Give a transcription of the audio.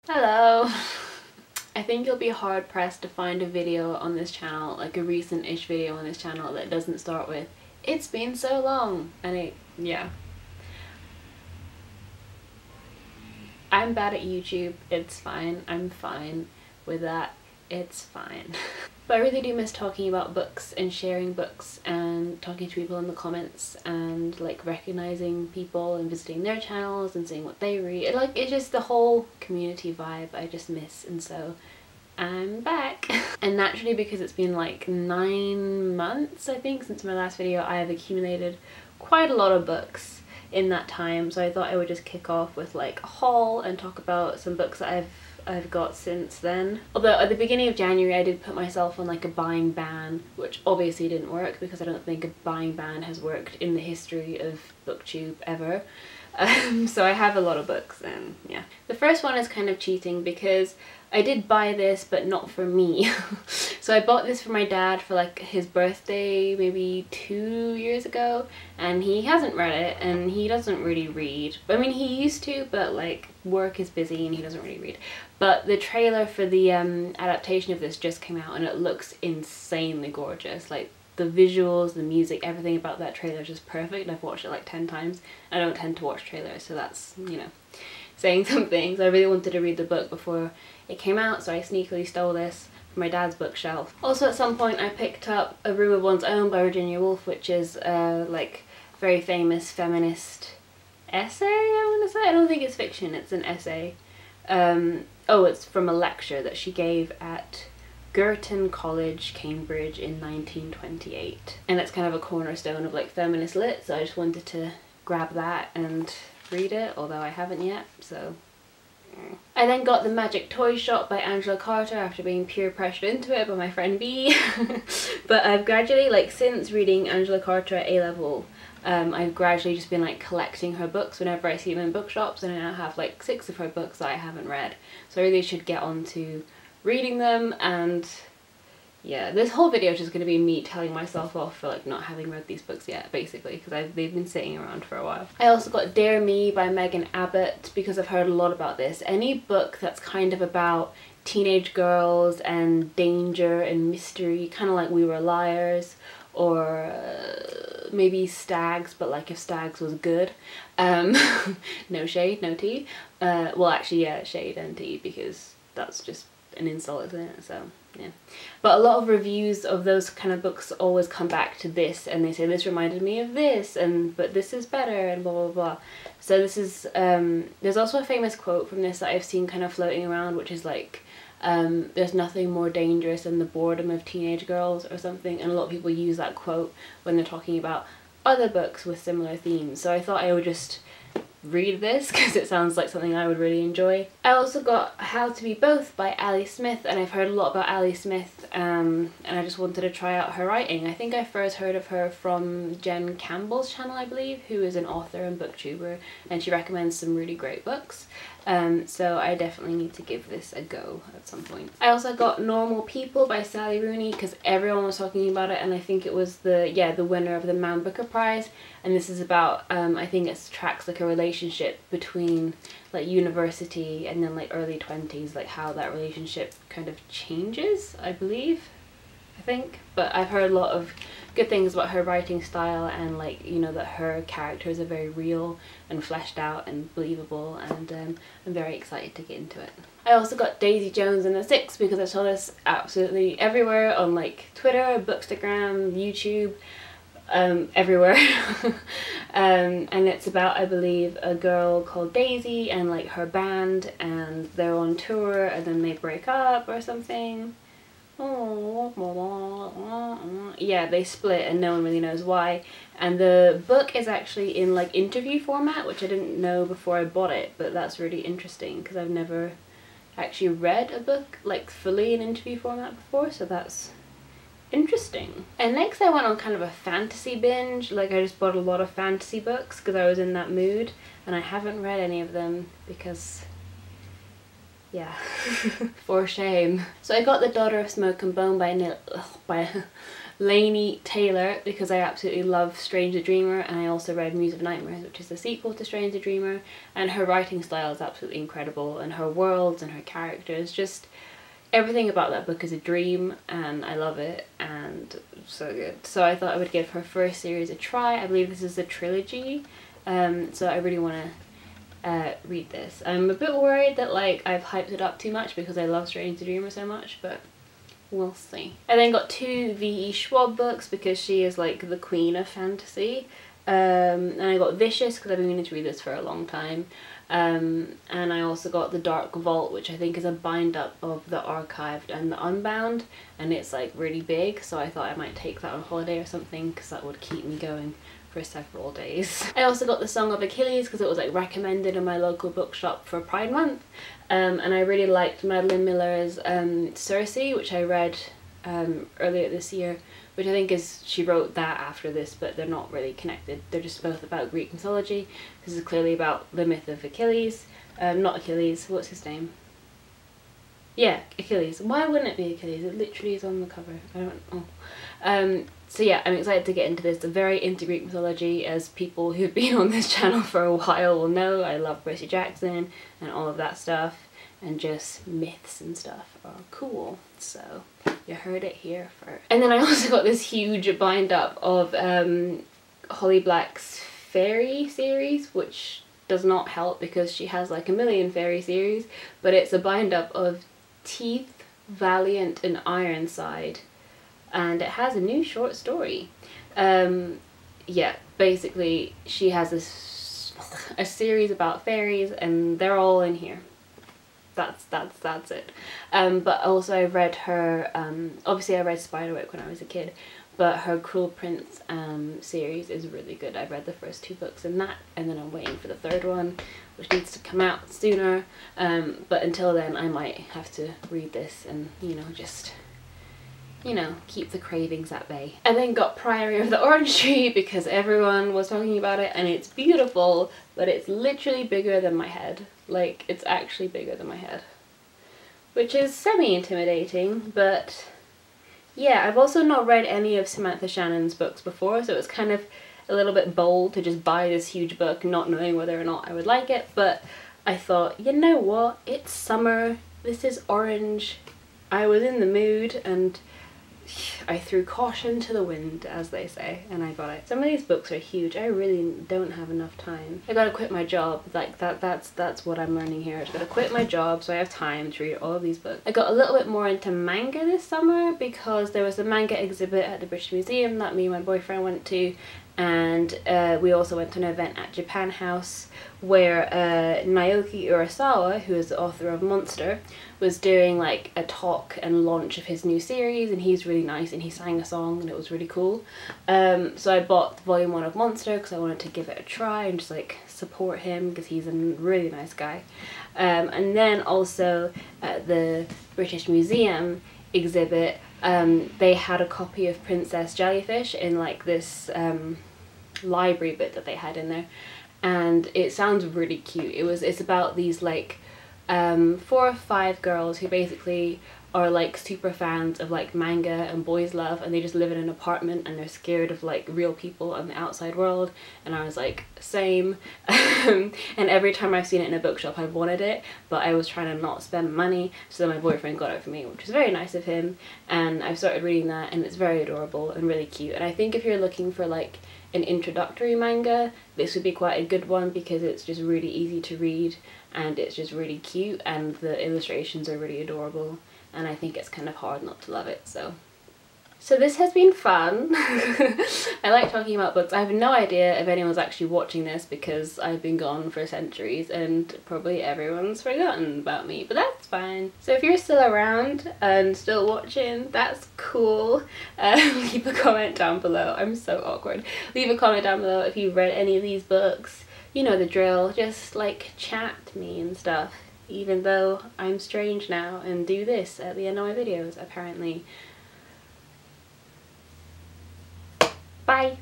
Hello! I think you'll be hard pressed to find a video on this channel, like a recent-ish video on this channel, that doesn't start with "It's been so long," and yeah. I'm bad at YouTube, it's fine, I'm fine with that, it's fine. But I really do miss talking about books and sharing books and talking to people in the comments and like recognizing people and visiting their channels and seeing what they read. It's just the whole community vibe I just miss, and so I'm back. And naturally, because it's been like 9 months I think since my last video, I have accumulated quite a lot of books in that time, so I thought I would just kick off with like a haul and talk about some books that I've got since then. Although at the beginning of January I did put myself on like a buying ban, which obviously didn't work because I don't think a buying ban has worked in the history of BookTube ever. So I have a lot of books, and yeah. The first one is kind of cheating because I did buy this but not for me. So I bought this for my dad for like his birthday maybe 2 years ago, and he hasn't read it and he doesn't really read. I mean, he used to, but like work is busy and he doesn't really read. But the trailer for the adaptation of this just came out and it looks insanely gorgeous. Like the visuals, the music, everything about that trailer is just perfect. I've watched it like 10 times. I don't tend to watch trailers, so that's, you know, saying something. So I really wanted to read the book before it came out, so I sneakily stole this from my dad's bookshelf. Also at some point I picked up A Room of One's Own by Virginia Woolf, which is like very famous feminist essay, I want to say. I don't think it's fiction, it's an essay. Oh, it's from a lecture that she gave at Girton College, Cambridge in 1928. And it's kind of a cornerstone of like feminist lit, so I just wanted to grab that and read it, although I haven't yet, so. I then got The Magic Toy Shop by Angela Carter after being peer pressured into it by my friend B. But I've gradually, like since reading Angela Carter at A-level, I've gradually just been like collecting her books whenever I see them in bookshops, and I now have like 6 of her books that I haven't read. So I really should get on to reading them, and yeah, this whole video is just going to be me telling myself off for like not having read these books yet, basically, because they've been sitting around for a while. I also got Dare Me by Megan Abbott because I've heard a lot about this. Any book that's kind of about teenage girls and danger and mystery, kind of like We Were Liars, or maybe Stags, but like if Stags was good. No shade, no tea. Well actually yeah, shade and tea, because that's just an insult, isn't it? So yeah. But a lot of reviews of those kind of books always come back to this, and they say this reminded me of this, and but this is better, and blah blah blah. So this is there's also a famous quote from this that I've seen kind of floating around, which is like there's nothing more dangerous than the boredom of teenage girls or something, and a lot of people use that quote when they're talking about other books with similar themes. So I thought I would just read this because it sounds like something I would really enjoy. I also got How to Be Both by Ali Smith, and I've heard a lot about Ali Smith, and I just wanted to try out her writing. I think I first heard of her from Jen Campbell's channel, I believe, who is an author and booktuber, and she recommends some really great books. So I definitely need to give this a go at some point. I also got Normal People by Sally Rooney because everyone was talking about it, and I think it was the winner of the Man Booker Prize, and this is about I think it tracks like a relationship between like university and then like early 20s, like how that relationship kind of changes, I believe. I think, but I've heard a lot of good things about her writing style, and like, you know, that her characters are very real and fleshed out and believable, and I'm very excited to get into it. I also got Daisy Jones and the Six because I saw this absolutely everywhere on like Twitter, Bookstagram, YouTube, everywhere. And it's about, I believe, a girl called Daisy and like her band, and they're on tour and then they break up or something. Yeah, they split and no one really knows why, and the book is actually in like interview format, which I didn't know before I bought it, but that's really interesting because I've never actually read a book like fully in interview format before, so that's interesting. And next I went on kind of a fantasy binge. Like I just bought a lot of fantasy books because I was in that mood, and I haven't read any of them because yeah, for shame. So I got The Daughter of Smoke and Bone by Laini Taylor because I absolutely love Strange the Dreamer, and I also read Muse of Nightmares, which is the sequel to Strange the Dreamer, and her writing style is absolutely incredible, and her worlds and her characters, just everything about that book is a dream, and I love it, and so good. So I thought I would give her first series a try. I believe this is a trilogy, so I really want to read this. I'm a bit worried that like I've hyped it up too much because I love Strange the Dreamer so much, but we'll see. I then got 2 V.E. Schwab books because she is like the queen of fantasy. And I got Vicious because I've been meaning to read this for a long time. And I also got The Dark Vault, which I think is a bind up of the Archived and the Unbound, and it's like really big, so I thought I might take that on holiday or something because that would keep me going for several days. I also got The Song of Achilles because it was like recommended in my local bookshop for Pride Month, and I really liked Madeline Miller's Circe, which I read earlier this year, which I think is, she wrote that after this, but they're not really connected. They're just both about Greek mythology. This is clearly about the myth of Achilles. Not Achilles, what's his name? Yeah, Achilles. Why wouldn't it be Achilles? It literally is on the cover. I don't know. So yeah, I'm excited to get into this. I'm very into Greek mythology, as people who've been on this channel for a while will know. I love Percy Jackson and all of that stuff, and just myths and stuff are cool. So you heard it here first. And then I also got this huge bind up of Holly Black's fairy series, which does not help because she has like a million fairy series, but it's a bind up of Teeth, Valiant and Ironside, and it has a new short story. Yeah, basically she has a series about fairies and they're all in here. That's it. But also I read her, obviously I read Spiderwick when I was a kid, but her Cruel Prince series is really good. I read the first 2 books in that, and then I'm waiting for the 3rd one, which needs to come out sooner. But until then I might have to read this and, you know, just, you know, keep the cravings at bay. I then got Priory of the Orange Tree because everyone was talking about it, and it's beautiful, but it's literally bigger than my head. Like, it's actually bigger than my head, which is semi-intimidating, but yeah. I've also not read any of Samantha Shannon's books before, so it's kind of a little bit bold to just buy this huge book not knowing whether or not I would like it, but I thought, you know what, it's summer, this is orange, I was in the mood, and I threw caution to the wind, as they say, and I got it. Some of these books are huge. I really don't have enough time. I gotta quit my job. Like that's what I'm learning here. I just gotta quit my job so I have time to read all of these books. I got a little bit more into manga this summer because there was a manga exhibit at the British Museum that me and my boyfriend went to, and we also went to an event at Japan House where Naoki Urasawa, who is the author of Monster, was doing like a talk and launch of his new series, and he's really nice and he sang a song and it was really cool. So I bought volume 1 of Monster because I wanted to give it a try and just like support him because he's a really nice guy. And then also at the British Museum exhibit, they had a copy of Princess Jellyfish in like this library bit that they had in there, and it sounds really cute. It's about these like 4 or 5 girls who basically are like super fans of like manga and boys love, and they just live in an apartment and they're scared of like real people and the outside world, and I was like, same. And every time I've seen it in a bookshop I've wanted it, but I was trying to not spend money, so then my boyfriend got it for me, which was very nice of him, and I've started reading that and it's very adorable and really cute. And I think if you're looking for like an introductory manga, this would be quite a good one because it's just really easy to read and it's just really cute and the illustrations are really adorable, and I think it's kind of hard not to love it. So this has been fun. I like talking about books. I have no idea if anyone's actually watching this because I've been gone for centuries and probably everyone's forgotten about me, but that's fine. So if you're still around and still watching, that's cool. Leave a comment down below. I'm so awkward. Leave a comment down below if you've read any of these books. You know the drill, just like chat to me and stuff, even though I'm strange now and do this at the end of my videos apparently. Bye!